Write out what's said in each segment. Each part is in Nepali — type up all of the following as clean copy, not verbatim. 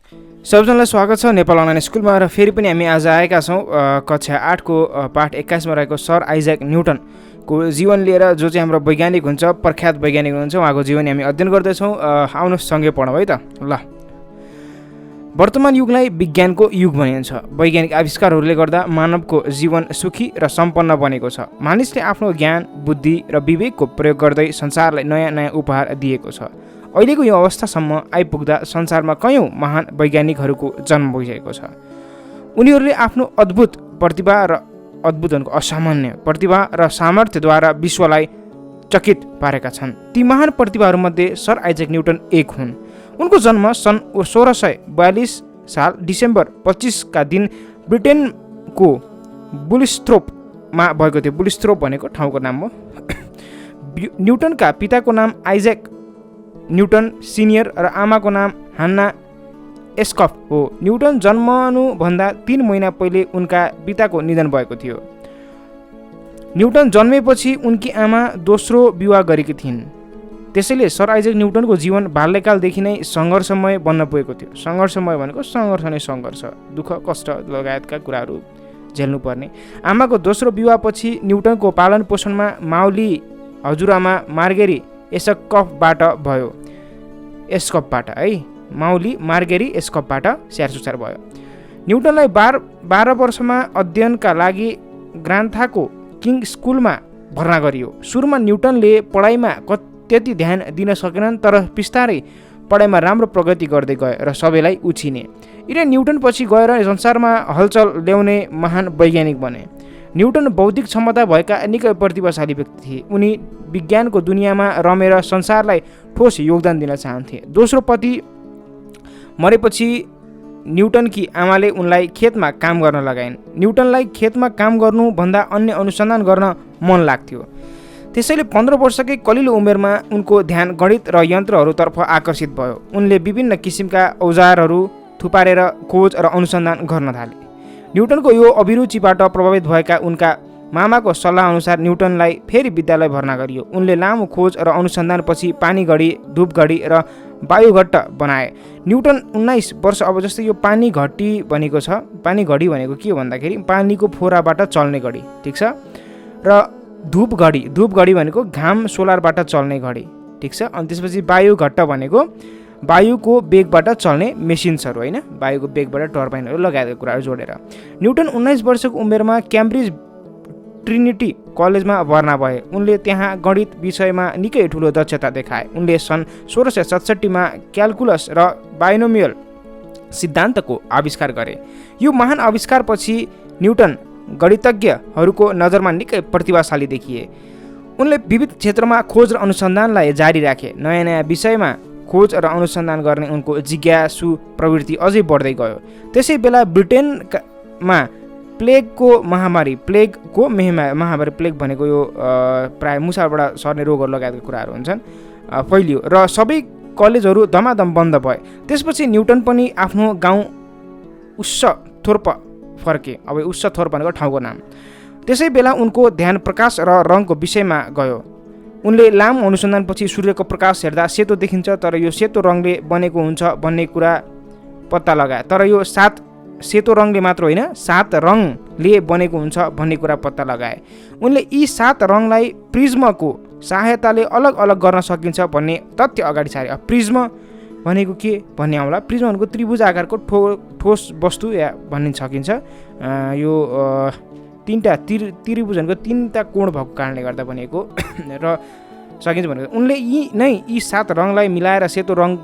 सबैजनालाई स्वागत छ नेपाल अनलाइन स्कुलमा र फेरि पनि हामी आज आएका छौँ कक्षा 8 को पाठ 21 मा रहेको सर आइज्याक न्युटनको जीवन लिएर, जो चाहिँ हाम्रो वैज्ञानिक हुन्छ, प्रख्यात वैज्ञानिक हुनुहुन्छ। उहाँको जीवन हामी अध्ययन गर्दैछौँ। आउनुहोस् सँगै पढौँ है त। ल, वर्तमान युगलाई विज्ञानको युग भनिन्छ। वैज्ञानिक आविष्कारहरूले गर्दा मानवको जीवन सुखी र सम्पन्न बनेको छ। मानिसले आफ्नो ज्ञान, बुद्धि र विवेकको प्रयोग गर्दै संसारलाई नयाँ नयाँ उपहार दिएको छ। अहिलेको यो अवस्थासम्म आइपुग्दा संसारमा कयौं महान वैज्ञानिकहरूको जन्म भइसकेको छ। उनीहरूले आफ्नो अद्भुत प्रतिभा र असामान्य प्रतिभा र सामर्थ्यद्वारा विश्वलाई चकित पारेका छन्। ती महान प्रतिभाहरूमध्ये सर आइज्याक न्युटन एक हुन्। उनको जन्म सन् 1642 साल डिसेम्बर 25 का दिन ब्रिटेनको बुलिस्थ्रोपमा भएको थियो। बुलिस्थ्रोप भनेको ठाउँको नाम हो। न्युटनका पिताको नाम आइज्याक न्युटन सिनियर र आमाको नाम हान्ना एस्कफ हो। न्युटन जन्मनुभन्दा 3 महिना पहिले उनका पिताको निधन भएको थियो। न्युटन जन्मेपछि उनकी आमा दोस्रो विवाह गरेकी थिइन्। त्यसैले सर आइज्याक न्युटनको जीवन बाल्यकालदेखि नै सङ्घर्षमय बन्न पुगेको थियो। सङ्घर्षमय भनेको सङ्घर्ष नै सङ्घर्ष, दुःख कष्ट लगायतका कुराहरू झेल्नुपर्ने। आमाको दोस्रो विवाहपछि न्युटनको पालन पोषणमा माउली हजुरआमा मार्गेरी एस्कफबाट भयो। एस्कफबाट है, माउली मार्गेरी एस्कफबाट स्याहारसुसार भयो। न्युटनलाई 12 वर्षमा अध्ययनका लागि ग्रान्थाको किङ स्कुलमा भर्ना गरियो। सुरुमा न्युटनले पढाइमा त्यति ध्यान दिन सकेनन्, तर बिस्तारै पढाइमा राम्रो प्रगति गर्दै गए र सबैलाई उछिने। यिनी न्युटन पछि गएर संसारमा हलचल ल्याउने महान वैज्ञानिक बने। न्युटन बौद्धिक क्षमता भएका निकै प्रतिभाशाली व्यक्ति थिए। उनी विज्ञानको दुनियाँमा रमेर संसारलाई ठोस योगदान दिन चाहन्थे। दोस्रो पति मरेपछि न्युटनकी आमाले उनलाई खेतमा काम गर्न लगाइन्। न्युटनलाई खेतमा काम गर्नुभन्दा अन्य अनुसन्धान गर्न मन लाग्थ्यो। त्यसैले 15 वर्षकै कलिलो उमेरमा उनको ध्यान गणित र यन्त्रहरूतर्फ आकर्षित भयो। उनले विभिन्न किसिमका औजारहरू थुपारेर खोज र अनुसन्धान गर्न थाले। न्युटनको यो अभिरुचिबाट प्रभावित भएका उनका मामाको सल्लाह अनुसार न्युटनलाई फेरि विद्यालय भर्ना गरियो। उनले लामो खोज र अनुसन्धानपछि पानी घडी, धूप घडी र वायुघट्ट बनाए। न्युटन 19 वर्ष अब जस्तै यो पानी घटी भनेको छ। पानी घडी भनेको के हो भन्दाखेरि पानीको फोराबाट चल्ने घडी, ठिक छ। र धूप घडी भनेको घाम सोलरबाट चल्ने घडी, ठिक छ। अनि त्यसपछि वायुघट्ट भनेको वायुको बेगबाट चल्ने मेसिन्सहरू, होइन, वायुको बेगबाट टर्बाइनहरू लगाएका कुराहरू जोडेर। न्युटन 19 वर्षको उमेरमा क्याम्ब्रिज ट्रिनिटी कलेजमा भर्ना भए। उनले त्यहाँ गणित विषयमा निकै ठुलो दक्षता देखाए। उनले सन् 1667 मा क्यालकुलस र बाइनोमियल सिद्धान्तको आविष्कार गरे। यो महान आविष्कारपछि न्युटन गणितज्ञहरूको नजरमा निकै प्रतिभाशाली देखिए। उनले विविध क्षेत्रमा खोज र अनुसन्धानलाई जारी राखे। नयाँ नयाँ विषयमा खोज र अनुसन्धान गर्ने उनको जिज्ञासु प्रवृत्ति अझै बढ्दै गयो। त्यसै बेला ब्रिटेनमा प्लेगको महामारी प्लेग भनेको यो प्राय मुसाबाट सर्ने रोगहरू लगायतका कुराहरू हुन्छन्, फैलियो र सबै कलेजहरू धमाधम बन्द भए। त्यसपछि न्युटन पनि आफ्नो गाउँ उस्सथोर्प फर्के। अब उस्सथोर्प भनेको ठाउँको नाम। त्यसै बेला उनको ध्यान प्रकाश र रङको विषयमा गयो। उनले लामो अनुसन्धानपछि सूर्यको प्रकाश हेर्दा सेतो देखिन्छ, तर यो सेतो रङले बनेको हुन्छ भन्ने कुरा पत्ता लगाए। तर यो 7 सेतो रङले मात्र होइन, 7 रङले बनेको हुन्छ भन्ने कुरा पत्ता लगाए। उनले यी 7 रङलाई प्रिज्मको सहायताले अलग अलग गर्न सकिन्छ भन्ने तथ्य अगाडि सारे। प्रिज्म भनेको के भन्ने आउँला। प्रिज्म भनेको त्रिभुज आकारको ठोस वस्तु या भन्न सकिन्छ। यो 3टा त्रिभुज भनेको 3टा कोण भएको कारणले गर्दा बनेको र सकिन्छ भनेको। उनले यी 7 रङलाई मिलाएर सेतो रङ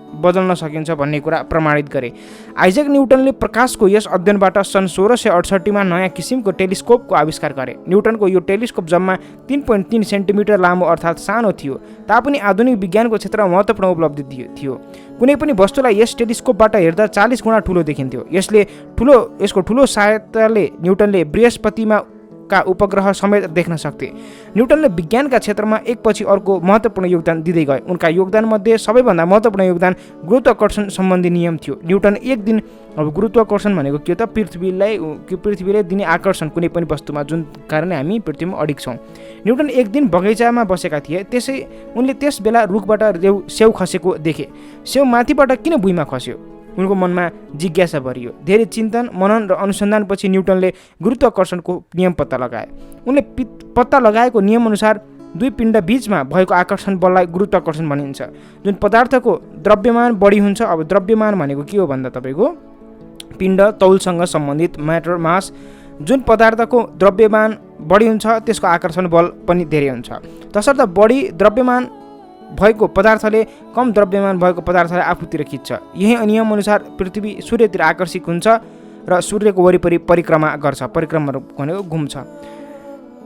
बदल्न सकिन्छ भन्ने कुरा प्रमाणित गरे। आइज्याक न्युटनले प्रकाशको यस अध्ययनबाट सन् 1668 मा नयाँ किसिमको टेलिस्कोपको आविष्कार गरे। न्युटनको यो टेलिस्कोप जम्मा 3.3 सेन्टिमिटर लामो अर्थात् सानो थियो, तापनि आधुनिक विज्ञानको क्षेत्रमा महत्त्वपूर्ण उपलब्धि थियो। कुनै पनि वस्तुलाई यस टेलिस्कोपबाट हेर्दा 40 गुणा ठुलो देखिन्थ्यो। यसको ठुलो सहायताले न्युटनले बृहस्पतिमा का उपग्रह समेत देख्न सक्थे। न्युटनले विज्ञानका क्षेत्रमा एकपछि अर्को महत्त्वपूर्ण योगदान दिँदै गए। उनका योगदानमध्ये सबैभन्दा महत्त्वपूर्ण योगदान गुरुत्वाकर्षण सम्बन्धी नियम थियो। न्युटन एक दिन, अब गुरुत्वाकर्षण भनेको के त, पृथ्वीले दिने आकर्षण कुनै पनि वस्तुमा, जुन कारणले हामी पृथ्वीमा अडिग छौँ। न्युटन एक दिन बगैँचामा बसेका थिए। उनले त्यस बेला रुखबाट स्याउ खसेको देखे। स्याउ माथिबाट किन भुइँमा खस्यो? उनको मनमा जिज्ञासा भरियो। धेरै चिन्तन मनन र अनुसन्धानपछि न्युटनले गुरुत्वाकर्षणको नियम पत्ता लगाए। उनले पत्ता लगाएको नियमअनुसार दुई पिण्ड बीचमा भएको आकर्षण बललाई गुरुत्वाकर्षण भनिन्छ। जुन पदार्थको द्रव्यमान बढी हुन्छ, अब द्रव्यमान भनेको के हो भन्दा तपाईँको पिण्ड तौलसँग सम्बन्धित म्याटर मास, जुन पदार्थको द्रव्यमान बढी हुन्छ त्यसको आकर्षण बल पनि धेरै हुन्छ। तसर्थ बढी द्रव्यमान भएको पदार्थले कम द्रव्यमान भएको पदार्थलाई आफूतिर खिच्छ। यही नियम अनुसार पृथ्वी सूर्यतिर आकर्षित हुन्छ र सूर्यको वरिपरि परिक्रमा गर्छ। परिक्रमा भनेको घुम्छ।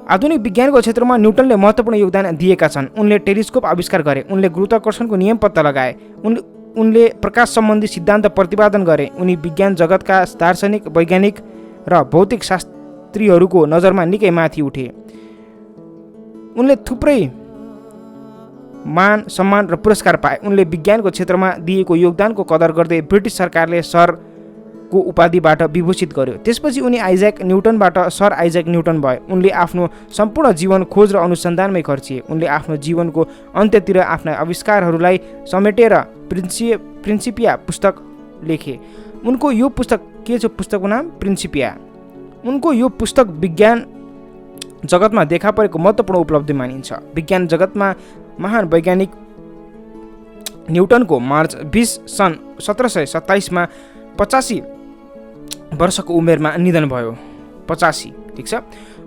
आधुनिक विज्ञानको क्षेत्रमा न्युटनले महत्त्वपूर्ण योगदान दिएका छन्। उनले टेलिस्कोप आविष्कार गरे, उनले गुरुत्वाकर्षणको नियम पत्ता लगाए, उनले प्रकाश सम्बन्धी सिद्धान्त प्रतिपादन गरे। उनी विज्ञान जगतका दार्शनिक, वैज्ञानिक र भौतिक शास्त्रीहरूको नजरमा निकै माथि उठे। उनले थुप्रै मान सम्मान र पुरस्कार पाए। उनले विज्ञानको क्षेत्रमा दिएको योगदानको कदर गर्दै ब्रिटिस सरकारले सरको उपाधिबाट विभूषित गर्यो। त्यसपछि उनी आइज्याक न्युटनबाट सर आइज्याक न्युटन भए। उनले आफ्नो सम्पूर्ण जीवन खोज र अनुसन्धानमै खर्चिए। उनले आफ्नो जीवनको अन्त्यतिर आफ्ना आविष्कारहरूलाई समेटेर प्रिन्सिपिया पुस्तक लेखे। उनको यो पुस्तक के छ? पुस्तकको नाम प्रिन्सिपिया। उनको यो पुस्तक विज्ञान जगतमा देखा परेको महत्त्वपूर्ण उपलब्धि मानिन्छ। विज्ञान जगतमा महान वैज्ञानिक न्युटनको मार्च 20 सन् 1727 85 वर्षको उमेरमा निधन भयो। 85, ठिक छ।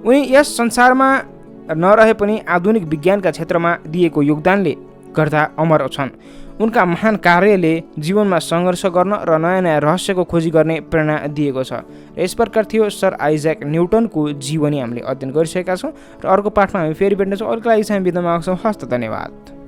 उनी यस संसारमा नरहे पनि आधुनिक विज्ञानका क्षेत्रमा दिएको योगदानले गर्दा अमर छन्। उनका महान कार्यले जीवनमा सङ्घर्ष गर्न र नयाँ नयाँ रहस्यको खोजी गर्ने प्रेरणा दिएको छ। र यस प्रकार थियो सर आइज्याक न्युटनको जीवनी हामीले अध्ययन गरिसकेका छौँ र अर्को पाठमा हामी फेरि भेट्नेछौँ। अरूको लागि चाहिँ बिदा माग्छौँ। हस्त, धन्यवाद।